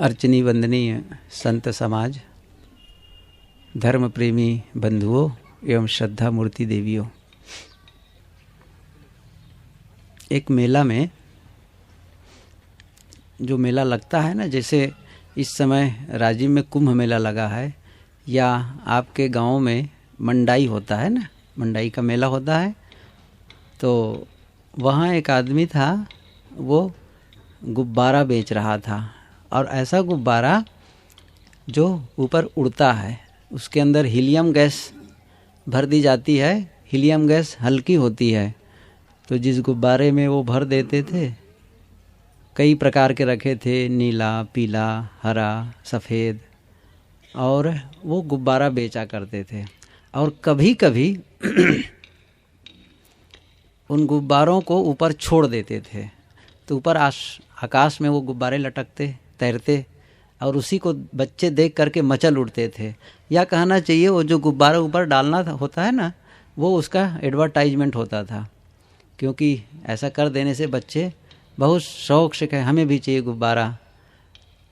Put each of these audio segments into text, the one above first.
अर्चनी वंदनीय संत समाज, धर्म प्रेमी बंधुओं एवं श्रद्धा मूर्ति देवियों, एक मेला में जो मेला लगता है ना, जैसे इस समय राजीव में कुंभ मेला लगा है या आपके गांव में मंडाई होता है ना, मंडाई का मेला होता है। तो वहाँ एक आदमी था, वो गुब्बारा बेच रहा था, और ऐसा गुब्बारा जो ऊपर उड़ता है, उसके अंदर हीलियम गैस भर दी जाती है। हीलियम गैस हल्की होती है, तो जिस गुब्बारे में वो भर देते थे, कई प्रकार के रखे थे, नीला, पीला, हरा, सफ़ेद, और वो गुब्बारा बेचा करते थे। और कभी कभी उन गुब्बारों को ऊपर छोड़ देते थे, तो ऊपर आकाश में वो गुब्बारे लटकते, तैरते, और उसी को बच्चे देख करके मचल उठते थे। या कहना चाहिए वो जो गुब्बारा ऊपर डालना होता है ना, वो उसका एडवर्टाइजमेंट होता था, क्योंकि ऐसा कर देने से बच्चे बहुत शौक से कहे हमें भी चाहिए गुब्बारा।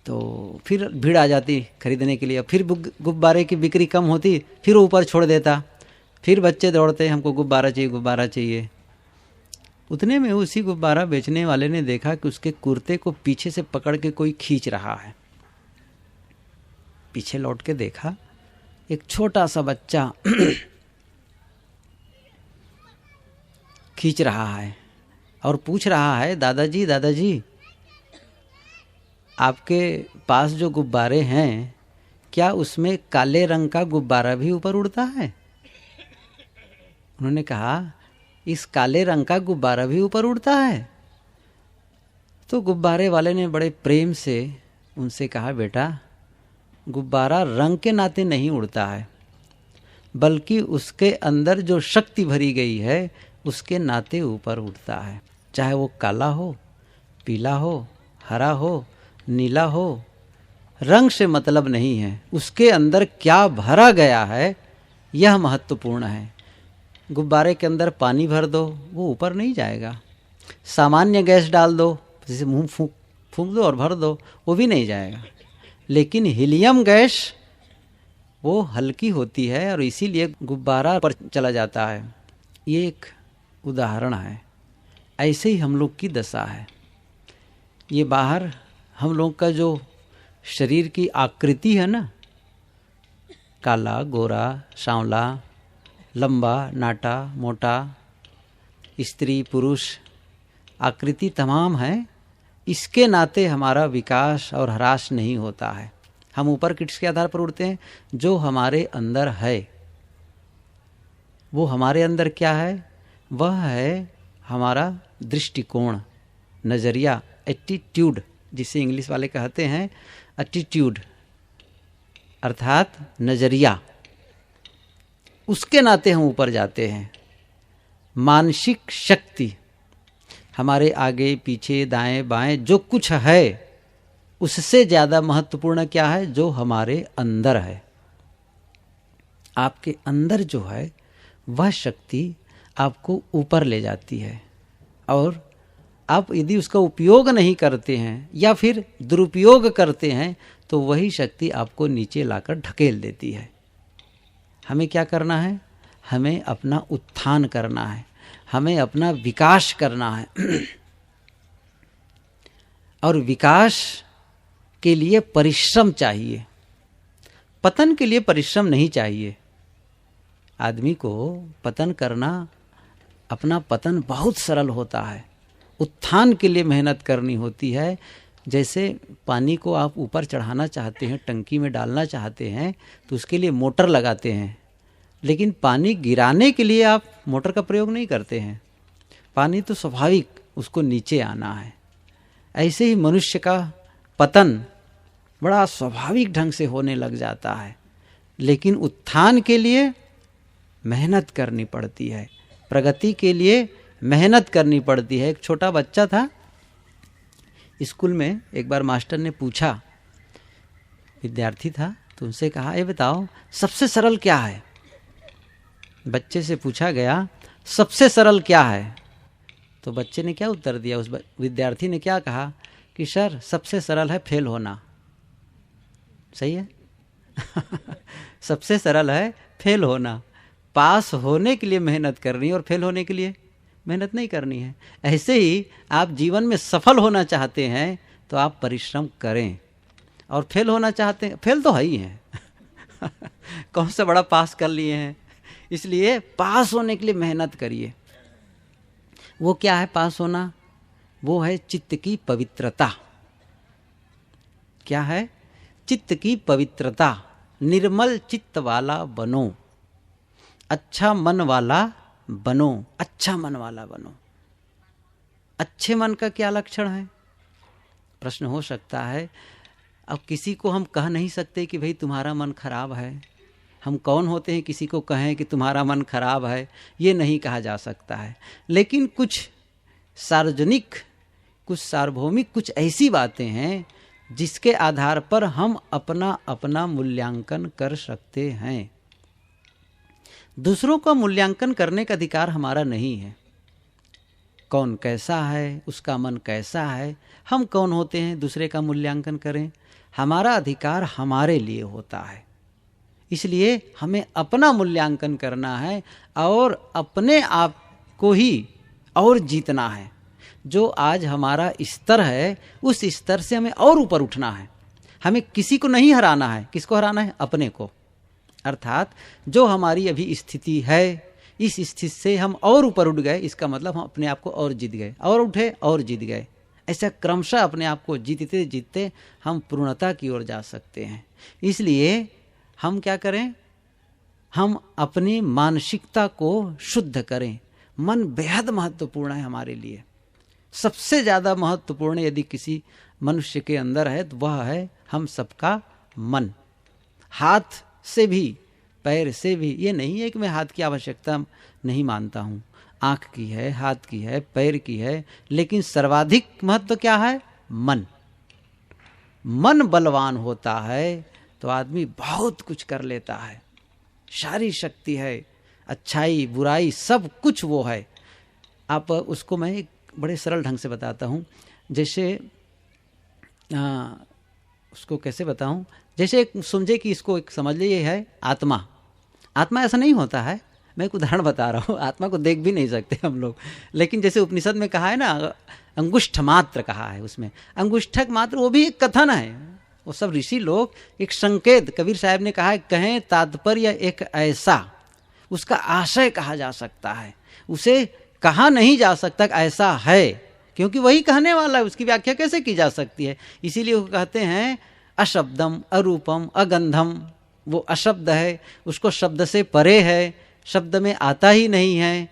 तो फिर भीड़ आ जाती खरीदने के लिए, फिर गुब्बारे की बिक्री कम होती, फिर ऊपर छोड़ देता, फिर बच्चे दौड़ते हमको गुब्बारा चाहिए, गुब्बारा चाहिए। उतने में उसी गुब्बारा बेचने वाले ने देखा कि उसके कुर्ते को पीछे से पकड़ के कोई खींच रहा है। पीछे लौट के देखा, एक छोटा सा बच्चा खींच रहा है और पूछ रहा है, दादाजी दादाजी, आपके पास जो गुब्बारे हैं, क्या उसमें काले रंग का गुब्बारा भी ऊपर उड़ता है? उन्होंने कहा, इस काले रंग का गुब्बारा भी ऊपर उड़ता है? तो गुब्बारे वाले ने बड़े प्रेम से उनसे कहा, बेटा, गुब्बारा रंग के नाते नहीं उड़ता है, बल्कि उसके अंदर जो शक्ति भरी गई है उसके नाते ऊपर उड़ता है। चाहे वो काला हो, पीला हो, हरा हो, नीला हो, रंग से मतलब नहीं है, उसके अंदर क्या भरा गया है यह महत्वपूर्ण है। गुब्बारे के अंदर पानी भर दो, वो ऊपर नहीं जाएगा। सामान्य गैस डाल दो, जैसे मुंह फूंक दो और भर दो, वो भी नहीं जाएगा। लेकिन हीलियम गैस वो हल्की होती है और इसीलिए गुब्बारा पर चला जाता है। ये एक उदाहरण है। ऐसे ही हम लोग की दशा है। ये बाहर हम लोग का जो शरीर की आकृति है ना, काला, गोरा, सांवला, लंबा, नाटा, मोटा, स्त्री, पुरुष, आकृति तमाम है। इसके नाते हमारा विकास और ह्रास नहीं होता है। हम ऊपर किसके आधार पर उड़ते हैं? जो हमारे अंदर है। वो हमारे अंदर क्या है? वह है हमारा दृष्टिकोण, नज़रिया, एटीट्यूड, जिसे इंग्लिश वाले कहते हैं एटीट्यूड, अर्थात नज़रिया। उसके नाते हम ऊपर जाते हैं। मानसिक शक्ति, हमारे आगे पीछे दाएं बाएं जो कुछ है, उससे ज़्यादा महत्वपूर्ण क्या है? जो हमारे अंदर है। आपके अंदर जो है वह शक्ति आपको ऊपर ले जाती है, और आप यदि उसका उपयोग नहीं करते हैं या फिर दुरुपयोग करते हैं तो वही शक्ति आपको नीचे लाकर ढकेल देती है। हमें क्या करना है? हमें अपना उत्थान करना है, हमें अपना विकास करना है। और विकास के लिए परिश्रम चाहिए, पतन के लिए परिश्रम नहीं चाहिए। आदमी को पतन करना, अपना पतन बहुत सरल होता है। उत्थान के लिए मेहनत करनी होती है। जैसे पानी को आप ऊपर चढ़ाना चाहते हैं, टंकी में डालना चाहते हैं, तो उसके लिए मोटर लगाते हैं, लेकिन पानी गिराने के लिए आप मोटर का प्रयोग नहीं करते हैं। पानी तो स्वाभाविक उसको नीचे आना है। ऐसे ही मनुष्य का पतन बड़ा स्वाभाविक ढंग से होने लग जाता है, लेकिन उत्थान के लिए मेहनत करनी पड़ती है, प्रगति के लिए मेहनत करनी पड़ती है। एक छोटा बच्चा था, स्कूल में एक बार मास्टर ने पूछा, विद्यार्थी था, तो उनसे कहा, ये बताओ सबसे सरल क्या है? बच्चे से पूछा गया, सबसे सरल क्या है? तो बच्चे ने क्या उत्तर दिया? उस विद्यार्थी ने क्या कहा कि सर, सबसे सरल है फेल होना। सही है। सबसे सरल है फेल होना। पास होने के लिए मेहनत करनी है और फेल होने के लिए मेहनत नहीं करनी है। ऐसे ही आप जीवन में सफल होना चाहते हैं तो आप परिश्रम करें, और फेल होना चाहते हैं, फेल तो है ही है। कौन सा बड़ा पास कर लिए हैं, इसलिए पास होने के लिए मेहनत करिए। वो क्या है पास होना? वो है चित्त की पवित्रता। क्या है? चित्त की पवित्रता। निर्मल चित्त वाला बनो, अच्छा मन वाला बनो, अच्छा मन वाला बनो। अच्छे मन का क्या लक्षण है? प्रश्न हो सकता है। अब किसी को हम कह नहीं सकते कि भाई तुम्हारा मन खराब है। हम कौन होते हैं किसी को कहें कि तुम्हारा मन खराब है? ये नहीं कहा जा सकता है। लेकिन कुछ सार्वजनिक, कुछ सार्वभौमिक, कुछ ऐसी बातें हैं जिसके आधार पर हम अपना अपना मूल्यांकन कर सकते हैं। दूसरों का मूल्यांकन करने का अधिकार हमारा नहीं है। कौन कैसा है, उसका मन कैसा है, हम कौन होते हैं दूसरे का मूल्यांकन करें? हमारा अधिकार हमारे लिए होता है। इसलिए हमें अपना मूल्यांकन करना है और अपने आप को ही और जीतना है। जो आज हमारा स्तर है उस स्तर से हमें और ऊपर उठना है। हमें किसी को नहीं हराना है। किसको हराना है? अपने को। अर्थात जो हमारी अभी स्थिति है, इस स्थिति से हम और ऊपर उठ गए, इसका मतलब हम अपने आप को और जीत गए, और उठे और जीत गए। ऐसा क्रमशः अपने आप को जीतते जीतते हम पूर्णता की ओर जा सकते हैं। इसलिए हम क्या करें? हम अपनी मानसिकता को शुद्ध करें। मन बेहद महत्वपूर्ण है हमारे लिए। सबसे ज़्यादा महत्वपूर्ण यदि किसी मनुष्य के अंदर है तो वह है हम सबका मन। हाथ से भी, पैर से भी। ये नहीं है कि मैं हाथ की आवश्यकता नहीं मानता हूँ, आँख की है, हाथ की है, पैर की है, लेकिन सर्वाधिक महत्व क्या है? मन। मन बलवान होता है तो आदमी बहुत कुछ कर लेता है। सारी शक्ति है, अच्छाई बुराई सब कुछ वो है। आप उसको मैं एक बड़े सरल ढंग से बताता हूँ। जैसे उसको कैसे बताऊँ? जैसे एक समझे कि इसको एक समझ लीजिए, ये है आत्मा। आत्मा ऐसा नहीं होता है। मैं एक उदाहरण बता रहा हूँ। आत्मा को देख भी नहीं सकते हम लोग, लेकिन जैसे उपनिषद में कहा है ना, अंगुष्ठ मात्र कहा है, उसमें अंगुष्ठक मात्र वो भी एक कथन है। वो सब ऋषि लोग एक संकेत, कबीर साहब ने कहा है, कहें तात्पर्य एक ऐसा, उसका आशय कहा जा सकता है, उसे कहा नहीं जा सकता ऐसा है, क्योंकि वही कहने वाला है। उसकी व्याख्या कैसे की जा सकती है? इसीलिए वो कहते हैं अशब्दम अरूपम अगंधम। वो अशब्द है, उसको शब्द से परे है, शब्द में आता ही नहीं है,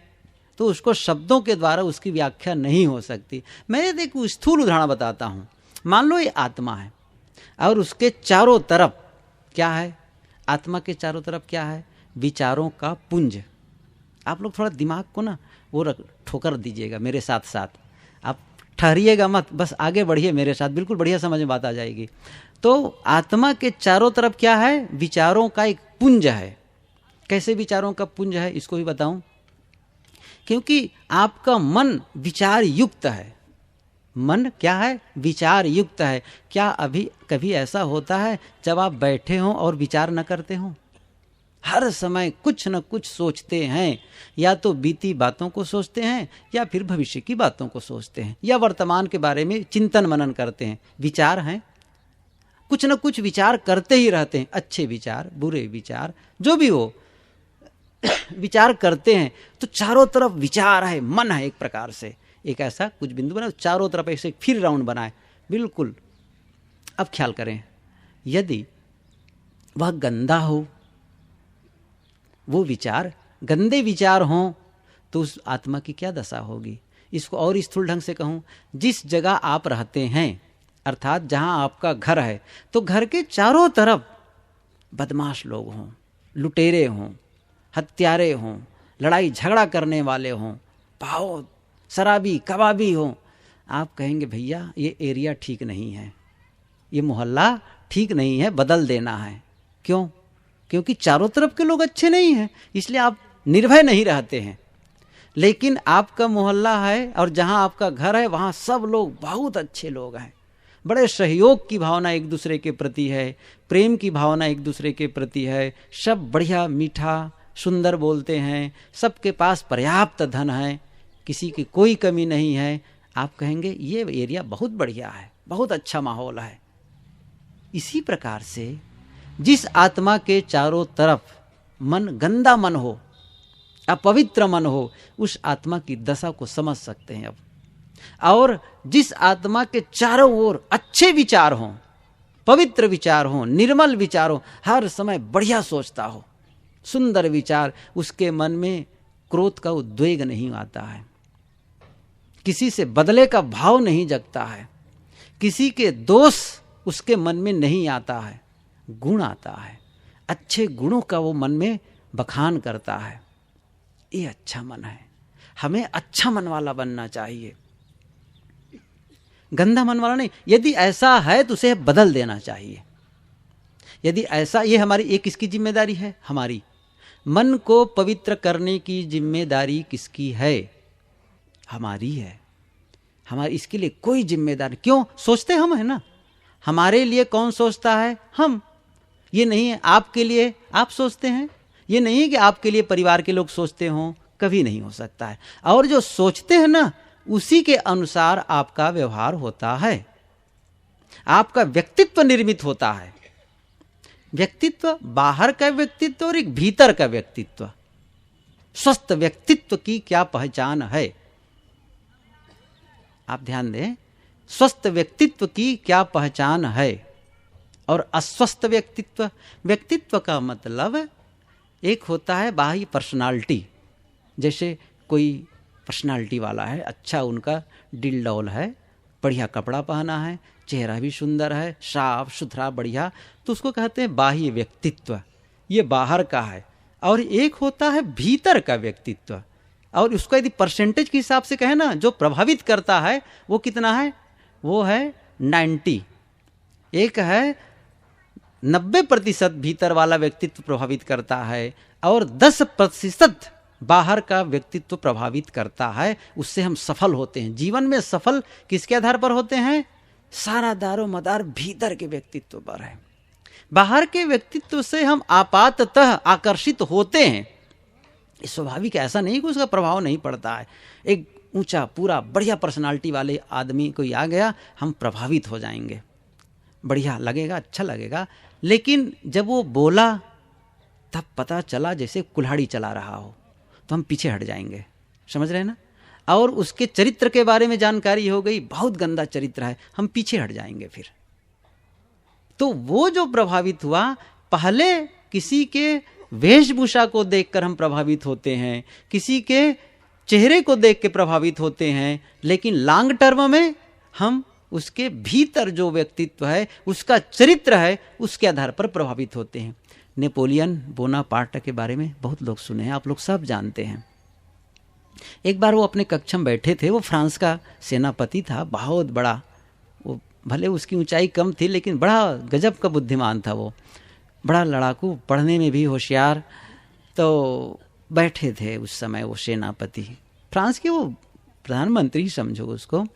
तो उसको शब्दों के द्वारा उसकी व्याख्या नहीं हो सकती। मैं एक स्थूल उदाहरण बताता हूँ। मान लो ये आत्मा है और उसके चारों तरफ क्या है? आत्मा के चारों तरफ क्या है? विचारों का पुंज। आप लोग थोड़ा दिमाग को ना वो ठोकर दीजिएगा मेरे साथ साथ, आप ठहरिएगा मत, बस आगे बढ़िए मेरे साथ, बिल्कुल बढ़िया समझ में बात आ जाएगी। तो आत्मा के चारों तरफ क्या है? विचारों का एक पुंज है। कैसे विचारों का पुंज है इसको भी बताऊं। क्योंकि आपका मन विचार युक्त है। मन क्या है? विचार युक्त है। क्या अभी कभी ऐसा होता है जब आप बैठे हों और विचार न करते हों? हर समय कुछ न कुछ सोचते हैं, या तो बीती बातों को सोचते हैं, या फिर भविष्य की बातों को सोचते हैं, या वर्तमान के बारे में चिंतन मनन करते हैं। विचार हैं, कुछ न कुछ विचार करते ही रहते हैं। अच्छे विचार, बुरे विचार, जो भी हो विचार करते हैं। तो चारों तरफ विचार है, मन है। एक प्रकार से एक ऐसा कुछ बिंदु बनाए, चारों तरफ ऐसे फिर राउंड बनाए, बिल्कुल। अब ख्याल करें, यदि वह गंदा हो, वो विचार गंदे विचार हों, तो उस आत्मा की क्या दशा होगी? इसको और स्थूल ढंग से कहूँ, जिस जगह आप रहते हैं, अर्थात जहाँ आपका घर है, तो घर के चारों तरफ बदमाश लोग हों, लुटेरे हों, हत्यारे हों, लड़ाई झगड़ा करने वाले हों, बहुत शराबी कबाबी हों, आप कहेंगे भैया ये एरिया ठीक नहीं है, ये मोहल्ला ठीक नहीं है, बदल देना है। क्यों? क्योंकि चारों तरफ के लोग अच्छे नहीं हैं, इसलिए आप निर्भय नहीं रहते हैं। लेकिन आपका मोहल्ला है और जहां आपका घर है वहां सब लोग बहुत अच्छे लोग हैं, बड़े सहयोग की भावना एक दूसरे के प्रति है, प्रेम की भावना एक दूसरे के प्रति है, सब बढ़िया मीठा सुंदर बोलते हैं, सबके पास पर्याप्त धन है, किसी की कोई कमी नहीं है, आप कहेंगे ये एरिया बहुत बढ़िया है, बहुत अच्छा माहौल है। इसी प्रकार से जिस आत्मा के चारों तरफ मन गंदा मन हो, अपवित्र मन हो, उस आत्मा की दशा को समझ सकते हैं अब। और जिस आत्मा के चारों ओर अच्छे विचार हों, पवित्र विचार हों, निर्मल विचार हों, हर समय बढ़िया सोचता हो, सुंदर विचार, उसके मन में क्रोध का उद्वेग नहीं आता है, किसी से बदले का भाव नहीं जगता है, किसी के दोष उसके मन में नहीं आता है, गुण आता है, अच्छे गुणों का वो मन में बखान करता है। ये अच्छा मन है। हमें अच्छा मन वाला बनना चाहिए, गंदा मन वाला नहीं। यदि ऐसा है तो उसे बदल देना चाहिए। यदि ऐसा, ये हमारी एक किसकी जिम्मेदारी है? हमारी। मन को पवित्र करने की जिम्मेदारी किसकी है? हमारी है। हमारी, इसके लिए कोई जिम्मेदारी क्यों? सोचते हम है ना, हमारे लिए कौन सोचता है? हम। ये नहीं है आपके लिए आप सोचते हैं, ये नहीं है कि आपके लिए परिवार के लोग सोचते हों, कभी नहीं हो सकता है। और जो सोचते हैं ना, उसी के अनुसार आपका व्यवहार होता है, आपका व्यक्तित्व निर्मित होता है। व्यक्तित्व बाहर का व्यक्तित्व और एक भीतर का व्यक्तित्व। स्वस्थ व्यक्तित्व की क्या पहचान है? आप ध्यान दें, स्वस्थ व्यक्तित्व की क्या पहचान है और अस्वस्थ व्यक्तित्व। व्यक्तित्व का मतलब एक होता है बाह्य पर्सनालिटी, जैसे कोई पर्सनालिटी वाला है, अच्छा उनका दिल डौल है, बढ़िया कपड़ा पहना है, चेहरा भी सुंदर है, साफ सुथरा बढ़िया, तो उसको कहते हैं बाह्य व्यक्तित्व, ये बाहर का है। और एक होता है भीतर का व्यक्तित्व, और उसको यदि परसेंटेज के हिसाब से कहें ना, जो प्रभावित करता है वो कितना है? वो है 90। एक है 90% भीतर वाला व्यक्तित्व प्रभावित करता है, और 10% बाहर का व्यक्तित्व प्रभावित करता है। उससे हम सफल होते हैं। जीवन में सफल किसके आधार पर होते हैं? सारा दारो मदार भीतर के व्यक्तित्व पर है। बाहर के व्यक्तित्व से हम आपाततः आकर्षित होते हैं, स्वाभाविक, ऐसा नहीं कि उसका प्रभाव नहीं पड़ता है। एक ऊंचा पूरा बढ़िया पर्सनालिटी वाले आदमी कोई आ गया, हम प्रभावित हो जाएंगे, बढ़िया लगेगा, अच्छा लगेगा। लेकिन जब वो बोला तब पता चला जैसे कुल्हाड़ी चला रहा हो, तो हम पीछे हट जाएंगे, समझ रहे हैं ना। और उसके चरित्र के बारे में जानकारी हो गई, बहुत गंदा चरित्र है, हम पीछे हट जाएंगे फिर। तो वो जो प्रभावित हुआ, पहले किसी के वेशभूषा को देखकर हम प्रभावित होते हैं, किसी के चेहरे को देख के प्रभावित होते हैं, लेकिन लॉन्ग टर्म में हम उसके भीतर जो व्यक्तित्व है, उसका चरित्र है, उसके आधार पर प्रभावित होते हैं। नेपोलियन बोनापार्ट के बारे में बहुत लोग सुने हैं, आप लोग सब जानते हैं। एक बार वो अपने कक्षा में बैठे थे, वो फ्रांस का सेनापति था, बहुत बड़ा, वो भले उसकी ऊंचाई कम थी लेकिन बड़ा गजब का बुद्धिमान था, वो बड़ा लड़ाकू, पढ़ने में भी होशियार। तो बैठे थे उस समय वो सेनापति, फ्रांस के वो प्रधानमंत्री समझो उसको।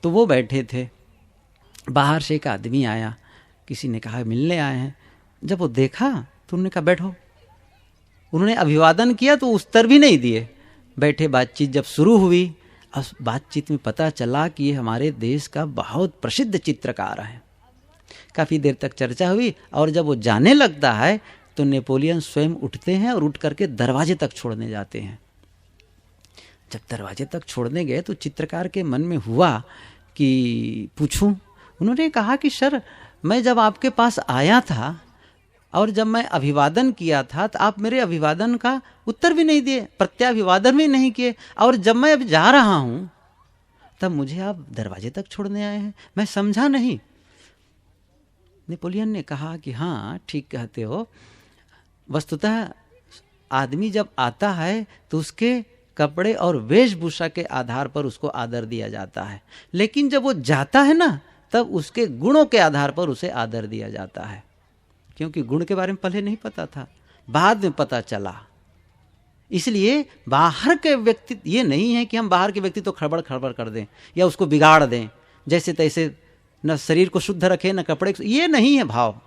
तो वो बैठे थे, बाहर से एक आदमी आया, किसी ने कहा मिलने आए हैं। जब वो देखा तो उन्होंने कहा बैठो। उन्होंने अभिवादन किया तो उत्तर भी नहीं दिए, बैठे। बातचीत जब शुरू हुई, उस बातचीत में पता चला कि ये हमारे देश का बहुत प्रसिद्ध चित्रकार है। काफ़ी देर तक चर्चा हुई, और जब वो जाने लगता है तो नेपोलियन स्वयं उठते हैं और उठ करके दरवाजे तक छोड़ने जाते हैं। जब दरवाजे तक छोड़ने गए तो चित्रकार के मन में हुआ कि पूछूं। उन्होंने कहा कि सर, मैं जब आपके पास आया था और जब मैं अभिवादन किया था तो आप मेरे अभिवादन का उत्तर भी नहीं दिए, प्रत्याभिवादन भी नहीं किए, और जब मैं अब जा रहा हूं तब मुझे आप दरवाजे तक छोड़ने आए हैं, मैं समझा नहीं। नेपोलियन ने कहा कि हाँ ठीक कहते हो, वस्तुतः आदमी जब आता है तो उसके कपड़े और वेशभूषा के आधार पर उसको आदर दिया जाता है, लेकिन जब वो जाता है ना तब उसके गुणों के आधार पर उसे आदर दिया जाता है। क्योंकि गुण के बारे में पहले नहीं पता था, बाद में पता चला। इसलिए बाहर के व्यक्ति, ये नहीं है कि हम बाहर के व्यक्ति तो खड़बड़ खड़बड़ कर दें या उसको बिगाड़ दें, जैसे तैसे न शरीर को शुद्ध रखें, न कपड़े, ये नहीं है भाव,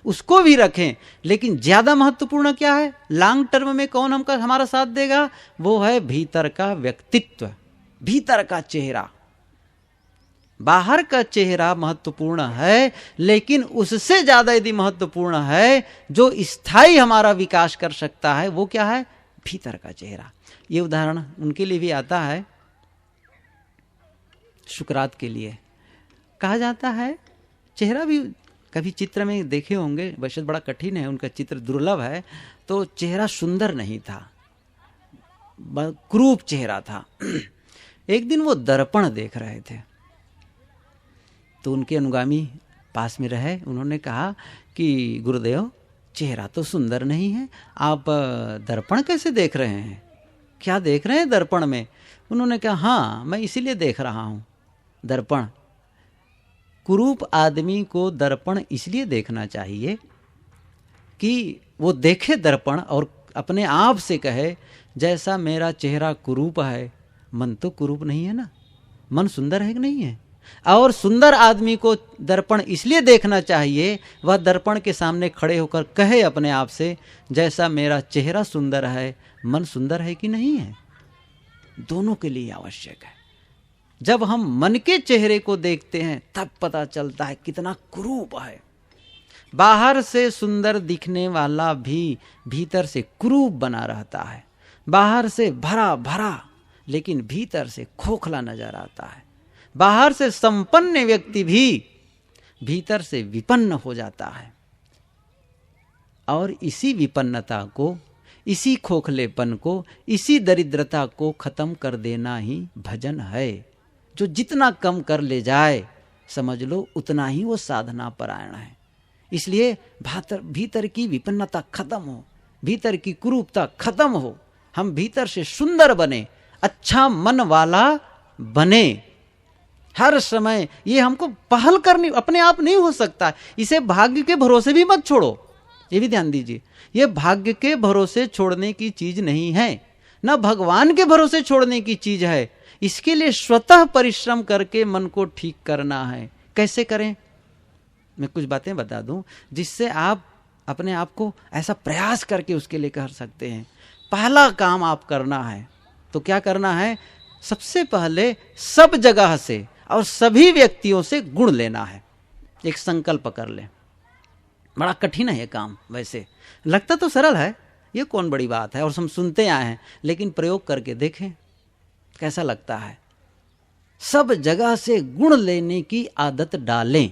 उसको भी रखें, लेकिन ज्यादा महत्वपूर्ण क्या है, लॉन्ग टर्म में कौन हमारा साथ देगा, वो है भीतर का व्यक्तित्व, भीतर का चेहरा। बाहर का चेहरा महत्वपूर्ण है, लेकिन उससे ज्यादा यदि महत्वपूर्ण है, जो स्थायी हमारा विकास कर सकता है, वो क्या है, भीतर का चेहरा। ये उदाहरण उनके लिए भी आता है, सुकरात के लिए कहा जाता है, चेहरा भी कभी चित्र में देखे होंगे, वैसे बड़ा कठिन है, उनका चित्र दुर्लभ है, तो चेहरा सुंदर नहीं था, क्रूप चेहरा था। एक दिन वो दर्पण देख रहे थे, तो उनके अनुगामी पास में रहे, उन्होंने कहा कि गुरुदेव चेहरा तो सुंदर नहीं है, आप दर्पण कैसे देख रहे हैं, क्या देख रहे हैं दर्पण में? उन्होंने कहा हाँ, मैं इसीलिए देख रहा हूँ दर्पण। कुरूप आदमी को दर्पण इसलिए देखना चाहिए कि वो देखे दर्पण और अपने आप से कहे, जैसा मेरा चेहरा कुरूप है, मन तो कुरूप नहीं है ना, मन सुंदर है कि नहीं है। और सुंदर आदमी को दर्पण इसलिए देखना चाहिए, वह दर्पण के सामने खड़े होकर कहे अपने आप से, जैसा मेरा चेहरा सुंदर है, मन सुंदर है कि नहीं है। दोनों के लिए आवश्यक है। जब हम मन के चेहरे को देखते हैं तब पता चलता है कितना कुरूप है। बाहर से सुंदर दिखने वाला भी भीतर से कुरूप बना रहता है, बाहर से भरा भरा लेकिन भीतर से खोखला नजर आता है। बाहर से संपन्न व्यक्ति भी भीतर से विपन्न हो जाता है। और इसी विपन्नता को, इसी खोखलेपन को, इसी दरिद्रता को खत्म कर देना ही भजन है। जो जितना कम कर ले जाए, समझ लो उतना ही वो साधना परायण है। इसलिए भीतर की विपन्नता खत्म हो, भीतर की कुरूपता खत्म हो, हम भीतर से सुंदर बने, अच्छा मन वाला बने। हर समय ये हमको पहल करनी, अपने आप नहीं हो सकता। इसे भाग्य के भरोसे भी मत छोड़ो, ये भी ध्यान दीजिए। ये भाग्य के भरोसे छोड़ने की चीज नहीं है, न भगवान के भरोसे छोड़ने की चीज है। इसके लिए स्वतः परिश्रम करके मन को ठीक करना है। कैसे करें, मैं कुछ बातें बता दूं जिससे आप अपने आप को ऐसा प्रयास करके उसके लिए कर सकते हैं। पहला काम आप करना है तो क्या करना है, सबसे पहले सब जगह से और सभी व्यक्तियों से गुण लेना है। एक संकल्प कर लें। बड़ा कठिन है ये काम, वैसे लगता तो सरल है, ये कौन बड़ी बात है और हम सुनते आए हैं, लेकिन प्रयोग करके देखें कैसा लगता है। सब जगह से गुण लेने की आदत डालें।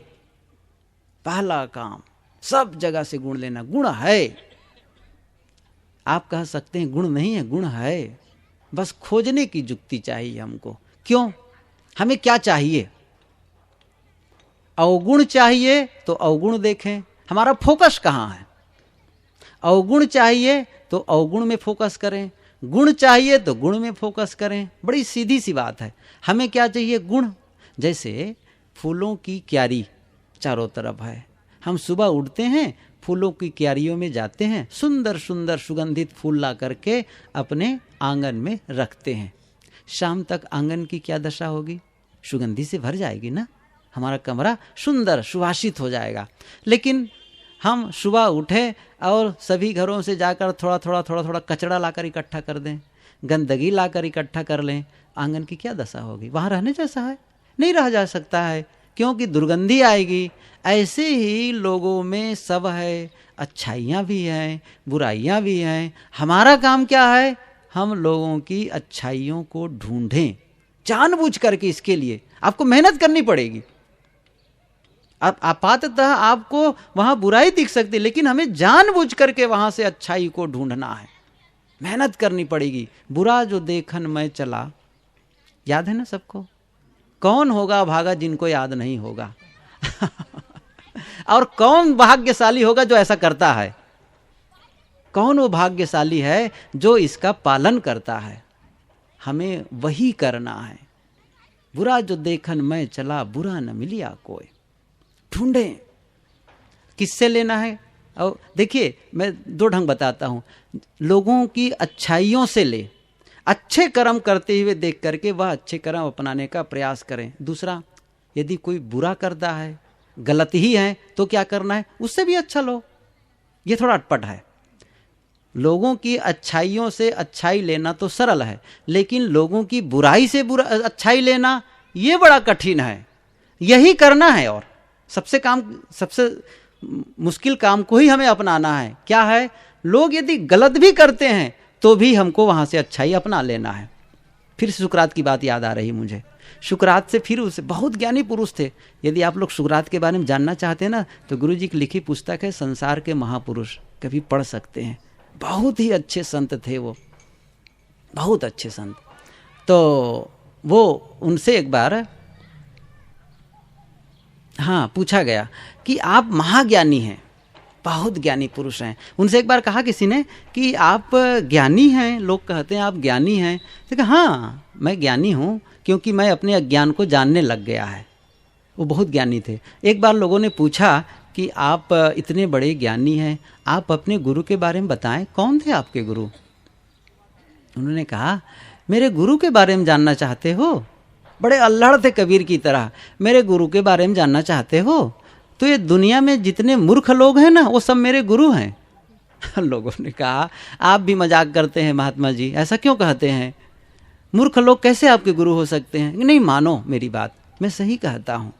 पहला काम सब जगह से गुण लेना। गुण है, आप कह सकते हैं गुण नहीं है, गुण है, बस खोजने की जुक्ति चाहिए हमको। क्यों, हमें क्या चाहिए, अवगुण चाहिए तो अवगुण देखें, हमारा फोकस कहाँ है। अवगुण चाहिए तो अवगुण में फोकस करें, गुण चाहिए तो गुण में फोकस करें। बड़ी सीधी सी बात है। हमें क्या चाहिए, गुण। जैसे फूलों की क्यारी चारों तरफ है, हम सुबह उठते हैं, फूलों की क्यारियों में जाते हैं, सुंदर सुंदर सुगंधित फूल ला करके अपने आंगन में रखते हैं। शाम तक आंगन की क्या दशा होगी, सुगंधि से भर जाएगी ना, हमारा कमरा सुंदर सुवासित हो जाएगा। लेकिन हम सुबह उठे और सभी घरों से जाकर थोड़ा थोड़ा कचरा लाकर इकट्ठा कर दें, गंदगी लाकर इकट्ठा कर लें, आंगन की क्या दशा होगी। वहाँ रहने जैसा है, नहीं रहा जा सकता है, क्योंकि दुर्गंधी आएगी। ऐसे ही लोगों में सब है, अच्छाइयाँ भी हैं, बुराइयाँ भी हैं। हमारा काम क्या है, हम लोगों की अच्छाइयों को ढूंढें जानबूझ करके। इसके लिए आपको मेहनत करनी पड़ेगी। आपाततः आपको वहां बुराई दिख सकती, लेकिन हमें जानबूझ करके वहां से अच्छाई को ढूंढना है, मेहनत करनी पड़ेगी। बुरा जो देखन मैं चला, याद है ना सबको, कौन होगा भागा जिनको याद नहीं होगा। और कौन भाग्यशाली होगा जो ऐसा करता है, कौन वो भाग्यशाली है जो इसका पालन करता है। हमें वही करना है। बुरा जो देखन मैं चला, बुरा न मिलिया कोई। ढूंढें किससे लेना है। और देखिए मैं दो ढंग बताता हूं, लोगों की अच्छाइयों से ले, अच्छे कर्म करते हुए देख करके वह अच्छे कर्म अपनाने का प्रयास करें। दूसरा, यदि कोई बुरा करता है, गलत ही है, तो क्या करना है, उससे भी अच्छा लो। ये थोड़ा अटपट है। लोगों की अच्छाइयों से अच्छाई लेना तो सरल है, लेकिन लोगों की बुराई से अच्छाई लेना ये बड़ा कठिन है। यही करना है, और सबसे मुश्किल काम को ही हमें अपनाना है। क्या है, लोग यदि गलत भी करते हैं तो भी हमको वहां से अच्छाई अपना लेना है। फिर सुकरात की बात याद आ रही मुझे। सुकरात से फिर उसे बहुत ज्ञानी पुरुष थे। यदि आप लोग सुकरात के बारे में जानना चाहते हैं ना, तो गुरु जी की लिखी पुस्तक है संसार के महापुरुष, कभी पढ़ सकते हैं। बहुत ही अच्छे संत थे वो, बहुत अच्छे संत। तो वो उनसे एक बार पूछा गया कि आप महाज्ञानी हैं, बहुत ज्ञानी पुरुष हैं। उनसे एक बार कहा किसी ने कि आप ज्ञानी हैं, लोग कहते हैं आप ज्ञानी हैं। तो कहा हाँ, मैं ज्ञानी हूँ, क्योंकि मैं अपने अज्ञान को जानने लग गया है। वो बहुत ज्ञानी थे। एक बार लोगों ने पूछा कि आप इतने बड़े ज्ञानी हैं, आप अपने गुरु के बारे में बताएं, कौन थे आपके गुरु? उन्होंने कहा, मेरे गुरु के बारे में जानना चाहते हो? बड़े अल्हड़ थे कबीर की तरह। मेरे गुरु के बारे में जानना चाहते हो? तो ये दुनिया में जितने मूर्ख लोग हैं ना, वो सब मेरे गुरु हैं। लोगों ने कहा, आप भी मजाक करते हैं महात्मा जी, ऐसा क्यों कहते हैं? मूर्ख लोग कैसे आपके गुरु हो सकते हैं? नहीं, मानो मेरी बात, मैं सही कहता हूं।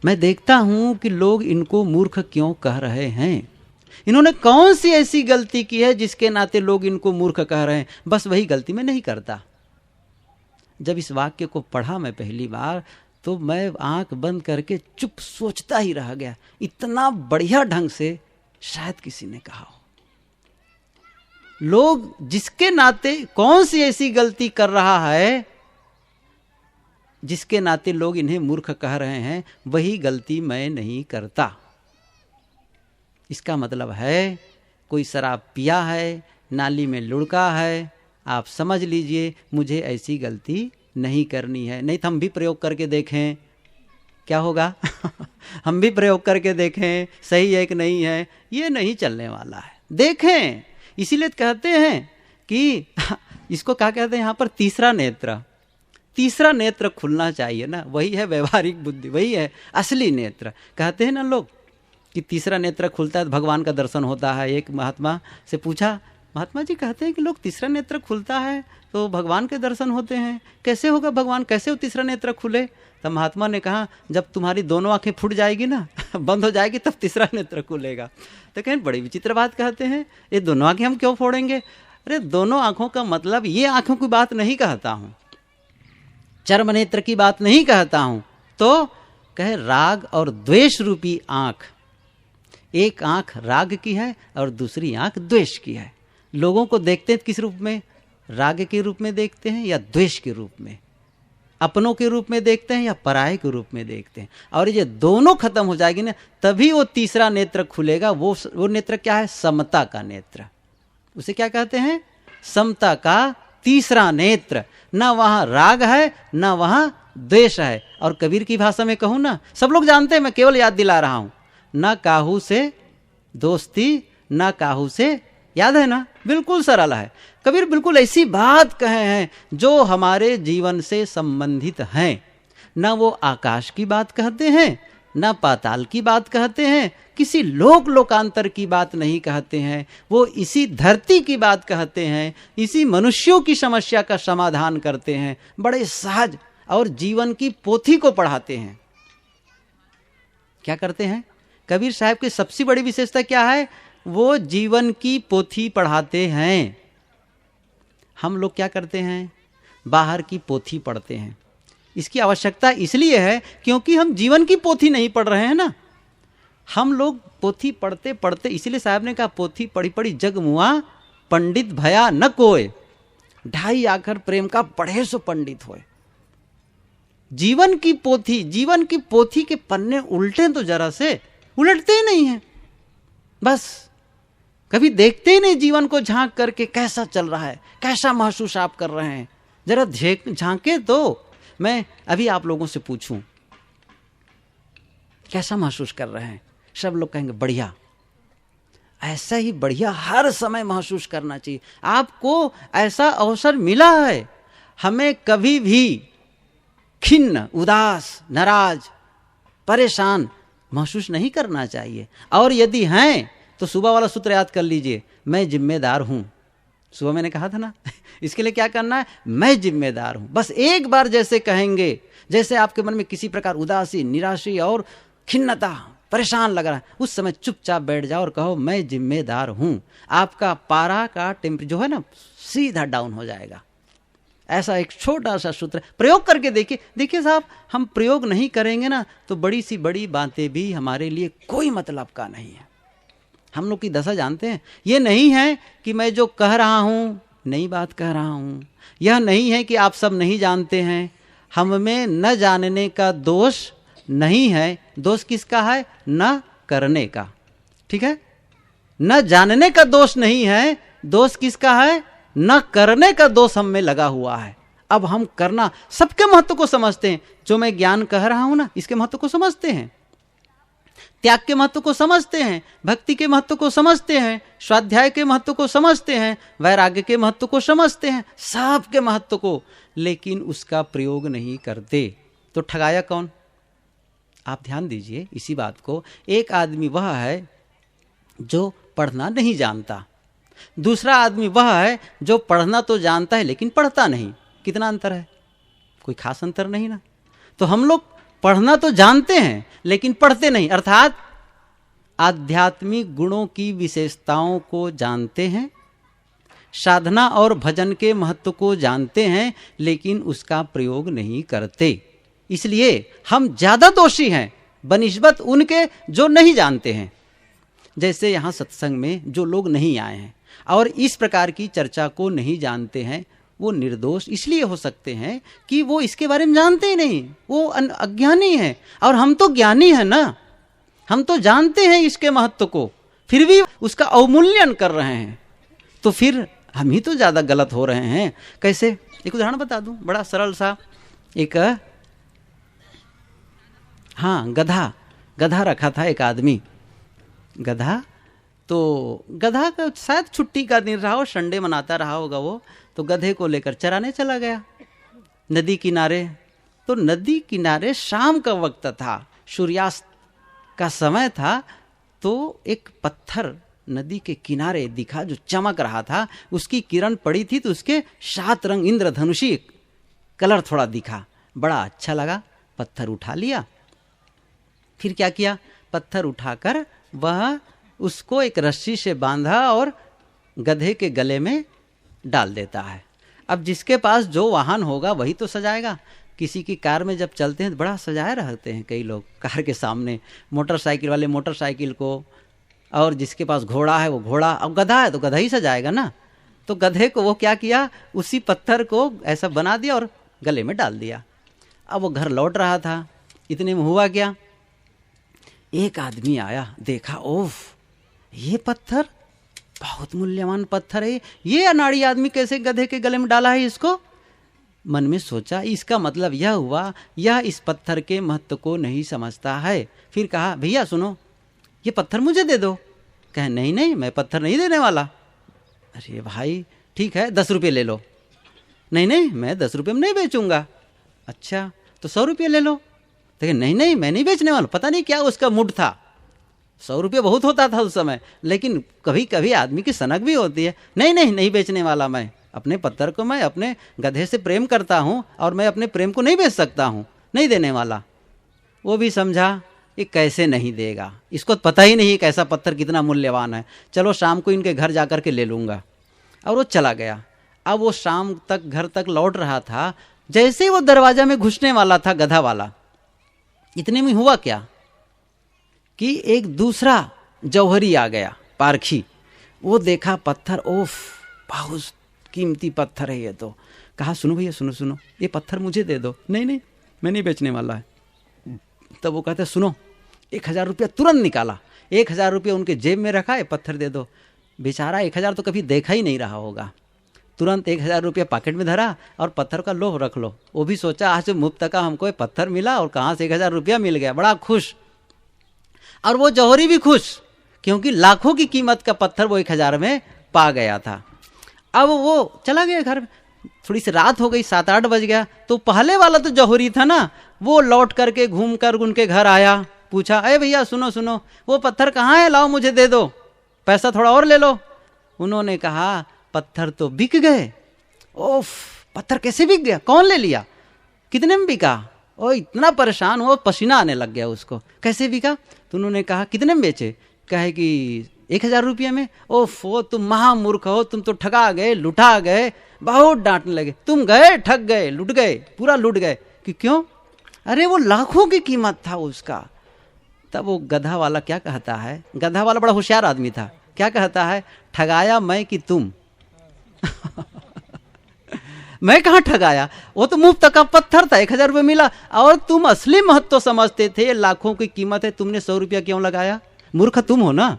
मैं देखता हूं कि लोग इनको मूर्ख क्यों कह रहे हैं। इन्होंने कौन सी ऐसी गलती की है जिसके नाते लोग इनको मूर्ख कह रहे हैं? बस वही गलती मैं नहीं करता। जब इस वाक्य को पढ़ा मैं पहली बार, तो मैं आंख बंद करके चुप सोचता ही रह गया। इतना बढ़िया ढंग से शायद किसी ने कहा हो। लोग जिसके नाते कौन सी ऐसी गलती कर रहा है जिसके नाते लोग इन्हें मूर्ख कह रहे हैं, वही गलती मैं नहीं करता। इसका मतलब है कोई शराब पिया है, नाली में लुढ़का है, आप समझ लीजिए मुझे ऐसी गलती नहीं करनी है। नहीं तो हम भी प्रयोग करके देखें, क्या होगा? हम भी प्रयोग करके देखें सही है कि नहीं है। ये नहीं चलने वाला है। देखें, इसीलिए कहते हैं कि इसको क्या कहते हैं यहाँ पर, तीसरा नेत्र। तीसरा नेत्र खुलना चाहिए ना, वही है व्यवहारिक बुद्धि, वही है असली नेत्र। कहते हैं ना लोग कि तीसरा नेत्र खुलता है तो भगवान का दर्शन होता है। एक महात्मा से पूछा, महात्मा जी कहते हैं कि लोग तीसरा नेत्र खुलता है तो भगवान के दर्शन होते हैं, कैसे होगा भगवान, कैसे वो तीसरा नेत्र खुले? तब महात्मा ने कहा, जब तुम्हारी दोनों आंखें फूट जाएगी ना, बंद हो जाएगी, तब तीसरा नेत्र खुलेगा। तो कहें बड़ी विचित्र बात कहते हैं, ये दोनों आंखें हम क्यों फोड़ेंगे? अरे दोनों आंखों का मतलब ये आंखों की बात नहीं कहता हूं, चर्म नेत्र की बात नहीं कहता हूं। तो कहे राग और द्वेष रूपी आंख। एक आंख राग की है और दूसरी आंख द्वेष की है। लोगों को देखते हैं किस रूप में? राग के रूप में देखते हैं या द्वेष के रूप में? अपनों के रूप में देखते हैं या पराये के रूप में देखते हैं? और ये दोनों खत्म हो जाएगी ना, तभी वो तीसरा नेत्र खुलेगा। वो नेत्र क्या है? समता का नेत्र। उसे क्या कहते हैं? समता का तीसरा नेत्र। ना वहां राग है ना वहां द्वेष है। और कबीर की भाषा में कहूं ना, सब लोग जानते हैं, मैं केवल याद दिला रहा हूं, ना काहू से दोस्ती ना काहू से, याद है ना? बिल्कुल सरल है। कबीर बिल्कुल ऐसी बात कहे हैं जो हमारे जीवन से संबंधित हैं। ना वो आकाश की बात कहते हैं, ना पाताल की बात कहते हैं, किसी लोकांतर की बात नहीं कहते हैं। वो इसी धरती की बात कहते हैं, इसी मनुष्यों की समस्या का समाधान करते हैं, बड़े सहज, और जीवन की पोथी को पढ़ाते हैं। क्या करते हैं? कबीर साहब की सबसे बड़ी विशेषता क्या है? वो जीवन की पोथी पढ़ाते हैं। हम लोग क्या करते हैं? बाहर की पोथी पढ़ते हैं। इसकी आवश्यकता इसलिए है क्योंकि हम जीवन की पोथी नहीं पढ़ रहे हैं ना। हम लोग पोथी पढ़ते पढ़ते, इसलिए साहब ने कहा, पोथी पढ़ी पढ़ी जग मुआ, पंडित भया न कोय, ढाई आखर प्रेम का पढ़े सो पंडित होए। जीवन की पोथी के पन्ने उल्टे तो जरा से उलटते ही नहीं है। बस कभी देखते ही नहीं जीवन को झांक करके, कैसा चल रहा है, कैसा महसूस आप कर रहे हैं, जरा झांके तो। मैं अभी आप लोगों से पूछूं, कैसा महसूस कर रहे हैं? सब लोग कहेंगे बढ़िया। ऐसा ही बढ़िया हर समय महसूस करना चाहिए। आपको ऐसा अवसर मिला है। हमें कभी भी खिन्न, उदास, नाराज, परेशान महसूस नहीं करना चाहिए। और यदि हैं तो सुबह वाला सूत्र याद कर लीजिए, मैं जिम्मेदार हूं। सुबह मैंने कहा था ना इसके लिए क्या करना है, मैं जिम्मेदार हूं। बस एक बार जैसे कहेंगे, जैसे आपके मन में किसी प्रकार उदासी, निराशा और खिन्नता, परेशान लग रहा है, उस समय चुपचाप बैठ जाओ और कहो मैं जिम्मेदार हूं। आपका पारा का टेम्परेचर जो है ना सीधा डाउन हो जाएगा। ऐसा एक छोटा सा सूत्र प्रयोग करके देखिए। देखिए साहब, हम प्रयोग नहीं करेंगे ना तो बड़ी सी बड़ी बातें भी हमारे लिए कोई मतलब का नहीं है। हम लोग की दशा जानते हैं, ये नहीं है कि मैं जो कह रहा हूँ नई बात कह रहा हूँ, यह नहीं है कि आप सब नहीं जानते हैं। हम में न जानने का दोष नहीं है, दोष किसका है, न करने का। ठीक है, न जानने का दोष नहीं है, दोष किसका है, न करने का दोष हम में लगा हुआ है। अब हम करना, सबके महत्व को समझते हैं। जो मैं ज्ञान कह रहा हूं ना, इसके महत्व को समझते हैं, त्याग के महत्व को समझते हैं, भक्ति के महत्व को समझते हैं, स्वाध्याय के महत्व को समझते हैं, वैराग्य के महत्व को समझते हैं, सब के महत्व को, लेकिन उसका प्रयोग नहीं करते। तो ठगाया कौन? आप ध्यान दीजिए इसी बात को। एक आदमी वह है जो पढ़ना नहीं जानता, दूसरा आदमी वह है जो पढ़ना तो जानता है लेकिन पढ़ता नहीं। कितना अंतर है? कोई खास अंतर नहीं ना। तो हम लोग पढ़ना तो जानते हैं लेकिन पढ़ते नहीं, अर्थात आध्यात्मिक गुणों की विशेषताओं को जानते हैं, साधना और भजन के महत्व को जानते हैं, लेकिन उसका प्रयोग नहीं करते। इसलिए हम ज्यादा दोषी हैं बनिस्बत उनके जो नहीं जानते हैं। जैसे यहाँ सत्संग में जो लोग नहीं आए हैं और इस प्रकार की चर्चा को नहीं जानते हैं, वो निर्दोष इसलिए हो सकते हैं कि वो इसके बारे में जानते ही नहीं, वो अज्ञानी हैं। और हम तो ज्ञानी हैं ना, हम तो जानते हैं इसके महत्व को, फिर भी उसका अवमूल्यन कर रहे हैं, तो फिर हम ही तो ज्यादा गलत हो रहे हैं। कैसे? एक उदाहरण बता दूं, बड़ा सरल सा। एक गधा रखा था एक आदमी। गधा का शायद छुट्टी का दिन रहा हो, संडे मनाता रहा होगा वो, तो गधे को लेकर चराने चला गया नदी किनारे। तो नदी किनारे शाम का वक्त था, सूर्यास्त का समय था, तो एक पत्थर नदी के किनारे दिखा जो चमक रहा था। उसकी किरण पड़ी थी तो उसके 7 रंग इंद्रधनुषी कलर थोड़ा दिखा, बड़ा अच्छा लगा। पत्थर उठा लिया। फिर क्या किया, पत्थर उठाकर वह उसको एक रस्सी से बांधा और गधे के गले में डाल देता है। अब जिसके पास जो वाहन होगा वही तो सजाएगा। किसी की कार में जब चलते हैं तो बड़ा सजाए रहते हैं कई लोग कार के सामने, मोटरसाइकिल वाले मोटरसाइकिल को, और जिसके पास घोड़ा है वो घोड़ा, अब गधा है तो गधा ही सजाएगा ना। तो गधे को वो क्या किया, उसी पत्थर को ऐसा बना दिया और गले में डाल दिया। अब वो घर लौट रहा था, इतने में हुआ क्या, एक आदमी आया, देखा, ओफ ये पत्थर बहुत मूल्यवान पत्थर है, ये अनाड़ी आदमी कैसे गधे के गले में डाला है इसको। मन में सोचा, इसका मतलब यह हुआ यह इस पत्थर के महत्व को नहीं समझता है। फिर कहा, भैया सुनो, ये पत्थर मुझे दे दो। कहे, नहीं नहीं मैं पत्थर नहीं देने वाला। अरे भाई ठीक है 10 रुपये ले लो। नहीं नहीं मैं 10 रुपये में नहीं बेचूंगा। अच्छा तो 100 रुपये ले लो। तो नहीं नहीं मैं नहीं बेचने वाला। पता नहीं क्या उसका मूड था, 100 रुपये बहुत होता था उस समय, लेकिन कभी कभी आदमी की सनक भी होती है। नहीं नहीं नहीं बेचने वाला मैं, अपने पत्थर को मैं अपने गधे से प्रेम करता हूँ और मैं अपने प्रेम को नहीं बेच सकता हूँ, नहीं देने वाला। वो भी समझा ये कैसे नहीं देगा, इसको पता ही नहीं कैसा पत्थर कितना मूल्यवान है, चलो शाम को इनके घर जाकर के ले लूँगा। और वो चला गया। अब वो शाम तक घर तक लौट रहा था, जैसे ही वो दरवाजा में घुसने वाला था गधा वाला, इतने में हुआ क्या कि एक दूसरा जौहरी आ गया, पारखी। वो देखा पत्थर, ओफ बहुत कीमती पत्थर है ये तो। कहा, सुनो भैया सुनो सुनो, ये पत्थर मुझे दे दो। नहीं नहीं मैं नहीं बेचने वाला है। तब वो कहते, सुनो 1000 रुपया तुरंत निकाला, 1000 रुपया उनके जेब में रखा, ये पत्थर दे दो। बेचारा 1000 तो कभी देखा ही नहीं रहा होगा, तुरंत 1000 रुपया पॉकेट में धरा और पत्थर का लो रख लो। वो भी सोचा आज से मुफ्त का हमको ये पत्थर मिला और कहाँ से 1000 रुपया मिल गया, बड़ा खुश। और वो जौहरी भी खुश, क्योंकि लाखों की कीमत का पत्थर वो 1000 में पा गया था। अब वो चला गया घर में। थोड़ी सी रात हो गई, 7-8 बज गया, तो पहले वाला तो जौहरी था ना, वो लौट करके घूम कर उनके घर आया, पूछा, अरे भैया सुनो सुनो, वो पत्थर कहाँ है, लाओ मुझे दे दो, पैसा थोड़ा और ले लो। उन्होंने कहा पत्थर तो बिक गए। ओफ, पत्थर कैसे बिक गया, कौन ले लिया, कितने में बिका? ओ इतना परेशान हुआ, पसीना आने लग गया उसको, कैसे बिका? तो उन्होंने कहा कितने में बेचे? कहे कि 1000 रुपये में। ओफो, तुम महामूर्ख हो, तुम तो ठगा गए, लुटा गए। बहुत डांटने लगे, तुम गए, ठग गए, लुट गए, पूरा लुट गए। कि क्यों? अरे वो लाखों की कीमत था उसका। तब वो गधा वाला क्या कहता है, गधा वाला बड़ा होशियार आदमी था, क्या कहता है, ठगाया मैं कि तुम? मैं कहाँ ठगाया, वो तो मुफ्त का पत्थर था, 1000 रुपये मिला, और तुम असली महत्व समझते थे, लाखों की कीमत है, तुमने 100 रुपया क्यों लगाया? मूर्ख तुम हो ना,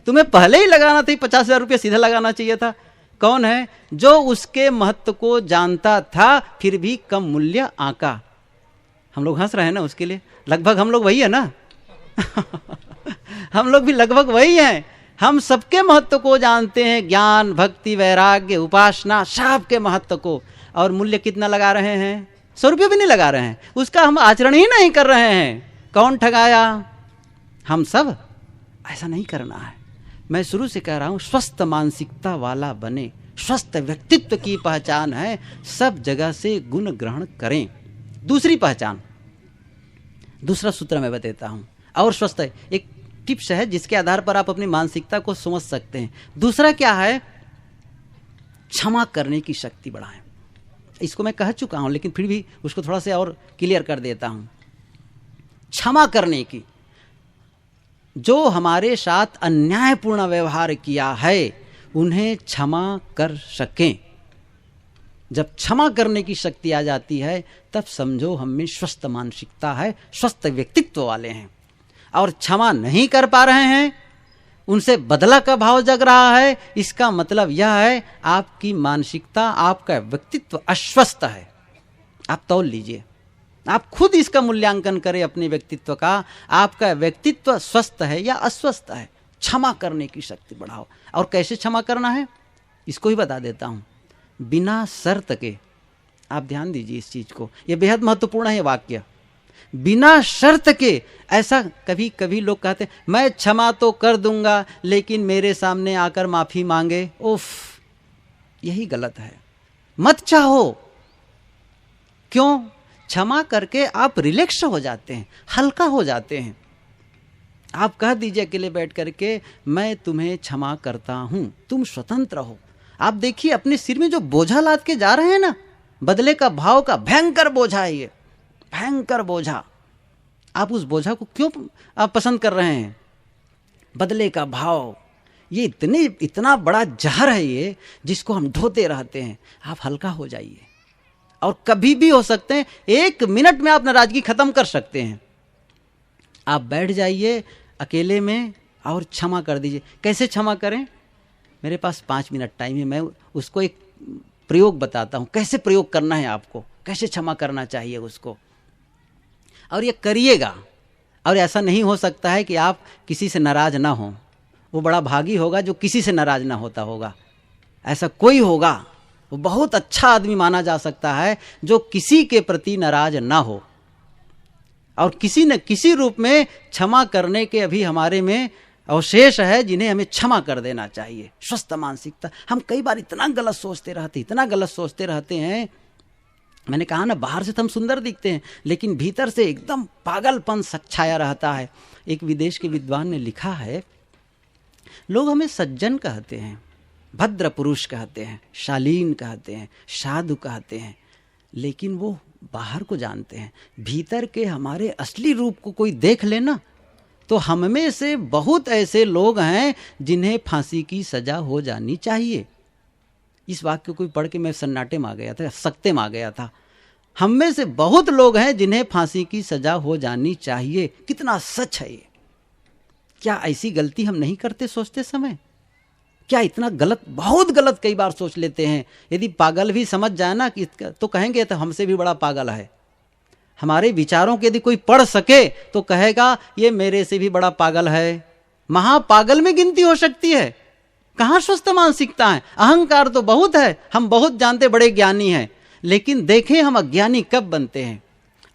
तुम्हें पहले ही लगाना था, 50,000 रुपया सीधा लगाना चाहिए था। कौन है जो उसके महत्व को जानता था फिर भी कम मूल्य आंका? हम लोग हंस रहे हैं ना उसके लिए, लगभग हम लोग वही है ना। हम लोग भी लगभग वही हैं। हम सबके महत्व को जानते हैं, ज्ञान, भक्ति, वैराग्य, उपासना, सब के महत्व को, और मूल्य कितना लगा रहे हैं? 100 रुपये भी नहीं लगा रहे हैं, उसका हम आचरण ही नहीं कर रहे हैं। कौन ठगाया? हम सब। ऐसा नहीं करना है। मैं शुरू से कह रहा हूं, स्वस्थ मानसिकता वाला बने, स्वस्थ व्यक्तित्व की पहचान है, सब जगह से गुण ग्रहण करें। दूसरी पहचान, दूसरा सूत्र मैं बताता हूं, और स्वस्थ है, एक टिप्स है जिसके आधार पर आप अपनी मानसिकता को समझ सकते हैं। दूसरा क्या है? क्षमा करने की शक्ति बढ़ाएं। इसको मैं कह चुका हूं, लेकिन फिर भी उसको थोड़ा सा और क्लियर कर देता हूं। क्षमा करने की, जो हमारे साथ अन्यायपूर्ण व्यवहार किया है उन्हें क्षमा कर सकें। जब क्षमा करने की शक्ति आ जाती है तब समझो हम में स्वस्थ मानसिकता है, स्वस्थ व्यक्तित्व वाले हैं। और क्षमा नहीं कर पा रहे हैं, उनसे बदला का भाव जग रहा है, इसका मतलब यह है आपकी मानसिकता, आपका व्यक्तित्व अस्वस्थ है। आप तौल लीजिए, आप खुद इसका मूल्यांकन करें अपने व्यक्तित्व का, आपका व्यक्तित्व स्वस्थ है या अस्वस्थ है। क्षमा करने की शक्ति बढ़ाओ। और कैसे क्षमा करना है इसको ही बता देता हूं, बिना शर्त के। आप ध्यान दीजिए इस चीज को, यह बेहद महत्वपूर्ण है वाक्य, बिना शर्त के। ऐसा कभी कभी लोग कहते हैं मैं क्षमा तो कर दूंगा लेकिन मेरे सामने आकर माफी मांगे। उफ, यही गलत है। मत चाहो। क्यों? क्षमा करके आप रिलैक्स हो जाते हैं, हल्का हो जाते हैं। आप कह दीजिए अकेले बैठ करके, मैं तुम्हें क्षमा करता हूं, तुम स्वतंत्र हो। आप देखिए अपने सिर में जो बोझा लाद के जा रहे हैं ना, बदले का भाव का भयंकर बोझा है ये, भयंकर बोझा। आप उस बोझा को क्यों आप पसंद कर रहे हैं? बदले का भाव, ये इतना बड़ा जहर है ये, जिसको हम ढोते रहते हैं। आप हल्का हो जाइए, और कभी भी हो सकते हैं 1 मिनट में आप नाराजगी खत्म कर सकते हैं। आप बैठ जाइए अकेले में और क्षमा कर दीजिए। कैसे क्षमा करें? मेरे पास 5 मिनट टाइम है, मैं उसको एक प्रयोग बताता हूं, कैसे प्रयोग करना है आपको, कैसे क्षमा करना चाहिए उसको, और ये करिएगा। और ऐसा नहीं हो सकता है कि आप किसी से नाराज ना हो, वो बड़ा भागी होगा जो किसी से नाराज ना होता होगा। ऐसा कोई होगा, वो बहुत अच्छा आदमी माना जा सकता है जो किसी के प्रति नाराज ना हो। और किसी न किसी रूप में क्षमा करने के अभी हमारे में अवशेष है, जिन्हें हमें क्षमा कर देना चाहिए। स्वस्थ मानसिकता। हम कई बार इतना गलत सोचते रहते हैं। मैंने कहा ना, बाहर से तो हम सुंदर दिखते हैं लेकिन भीतर से एकदम पागलपन छाया रहता है। एक विदेश के विद्वान ने लिखा है, लोग हमें सज्जन कहते हैं, भद्र पुरुष कहते हैं, शालीन कहते हैं, साधु कहते हैं, लेकिन वो बाहर को जानते हैं। भीतर के हमारे असली रूप को कोई देख लेना तो हम में से बहुत ऐसे लोग हैं जिन्हें फांसी की सजा हो जानी चाहिए। इस वाक्य को पढ़ के मैं सन्नाटे में आ गया था, सकते में आ गया था। हम में से बहुत लोग हैं जिन्हें फांसी की सजा हो जानी चाहिए। कितना सच है ये। क्या ऐसी गलती हम नहीं करते सोचते समय? क्या इतना गलत, बहुत गलत कई बार सोच लेते हैं। यदि पागल भी समझ जाए ना कि तो कहेंगे तो हमसे भी बड़ा पागल है। हमारे विचारों के यदि कोई पढ़ सके तो कहेगा ये मेरे से भी बड़ा पागल है। महापागल में गिनती हो सकती है। कहाँ स्वस्थ मानसिकता है? अहंकार तो बहुत है, हम बहुत जानते, बड़े ज्ञानी हैं, लेकिन देखें हम अज्ञानी कब बनते हैं।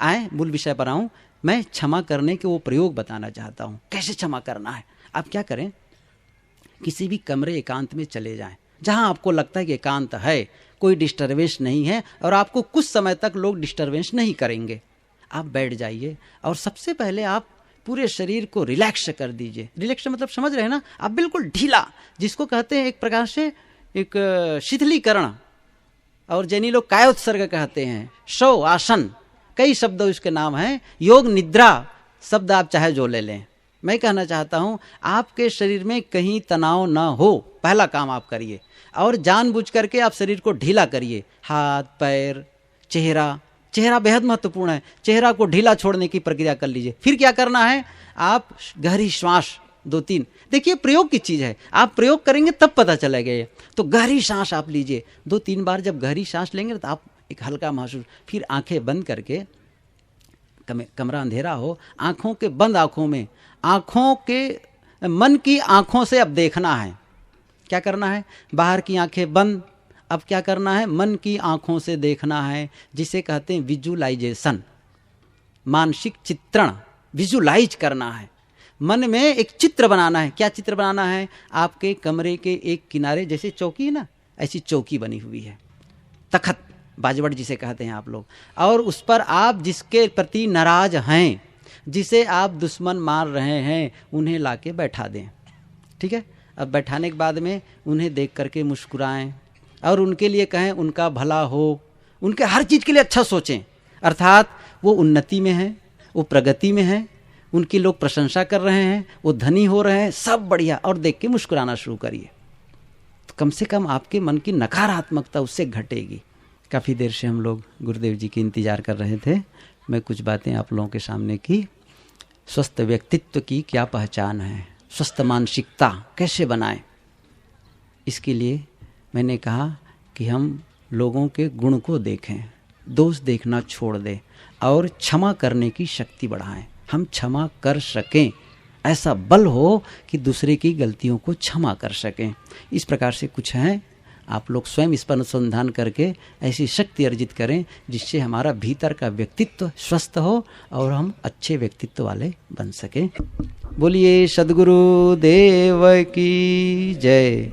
आए मूल विषय पर आऊं। मैं क्षमा करने के वो प्रयोग बताना चाहता हूं, कैसे क्षमा करना है। आप क्या करें, किसी भी कमरे एकांत में चले जाएं, जहां आपको लगता है कि एकांत है, कोई डिस्टर्बेंस नहीं है और आपको कुछ समय तक लोग डिस्टर्बेंस नहीं करेंगे। आप बैठ जाइए और सबसे पहले आप पूरे शरीर को रिलैक्स कर दीजिए। रिलैक्स मतलब समझ रहे हैं ना, आप बिल्कुल ढीला, जिसको कहते हैं एक प्रकार से एक शिथिलीकरण, और जैनी लोग कायोत्सर्ग कहते हैं, शव आसन, कई शब्द इसके नाम हैं, योग निद्रा शब्द आप चाहे जो ले लें। मैं कहना चाहता हूं आपके शरीर में कहीं तनाव ना हो, पहला काम आप करिए, और जानबूझ करके आप शरीर को ढीला करिए। हाथ पैर चेहरा, चेहरा बेहद महत्वपूर्ण है, चेहरा को ढीला छोड़ने की प्रक्रिया कर लीजिए। फिर क्या करना है, आप गहरी श्वास 2-3, देखिए प्रयोग की चीज है, आप प्रयोग करेंगे तब पता चलेगा ये। तो गहरी सांस आप लीजिए 2-3 बार। जब गहरी सांस लेंगे तो आप एक हल्का महसूस, फिर आंखें बंद करके, कमरा अंधेरा हो, आंखों के बंद आंखों में, आंखों के मन की आंखों से अब देखना है। क्या करना है, बाहर की आंखें बंद, अब क्या करना है, मन की आंखों से देखना है, जिसे कहते हैं विजुलाइजेशन, मानसिक चित्रण, विजुलाइज करना है। मन में एक चित्र बनाना है। क्या चित्र बनाना है, आपके कमरे के एक किनारे, जैसे चौकी है ना, ऐसी चौकी बनी हुई है, तखत बाजवट जिसे कहते हैं आप लोग, और उस पर आप जिसके प्रति नाराज हैं, जिसे आप दुश्मन मार रहे हैं, उन्हें लाके बैठा दें। ठीक है, अब बैठाने के बाद में उन्हें देख करके मुस्कुराएं और उनके लिए कहें उनका भला हो, उनके हर चीज़ के लिए अच्छा सोचें, अर्थात वो उन्नति में है, वो प्रगति में है, उनकी लोग प्रशंसा कर रहे हैं, वो धनी हो रहे हैं, सब बढ़िया, और देख के मुस्कुराना शुरू करिए। तो कम से कम आपके मन की नकारात्मकता उससे घटेगी। काफ़ी देर से हम लोग गुरुदेव जी की इंतज़ार कर रहे थे, मैं कुछ बातें आप लोगों के सामने की। स्वस्थ व्यक्तित्व की क्या पहचान है, स्वस्थ मानसिकता कैसे बनाएं, इसके लिए मैंने कहा कि हम लोगों के गुण को देखें, दोष देखना छोड़ दें और क्षमा करने की शक्ति बढ़ाएं। हम क्षमा कर सकें, ऐसा बल हो कि दूसरे की गलतियों को क्षमा कर सकें। इस प्रकार से कुछ हैं, आप लोग स्वयं इस पर अनुसंधान करके ऐसी शक्ति अर्जित करें जिससे हमारा भीतर का व्यक्तित्व स्वस्थ हो और हम अच्छे व्यक्तित्व वाले बन सकें। बोलिए सद्गुरु देव की जय।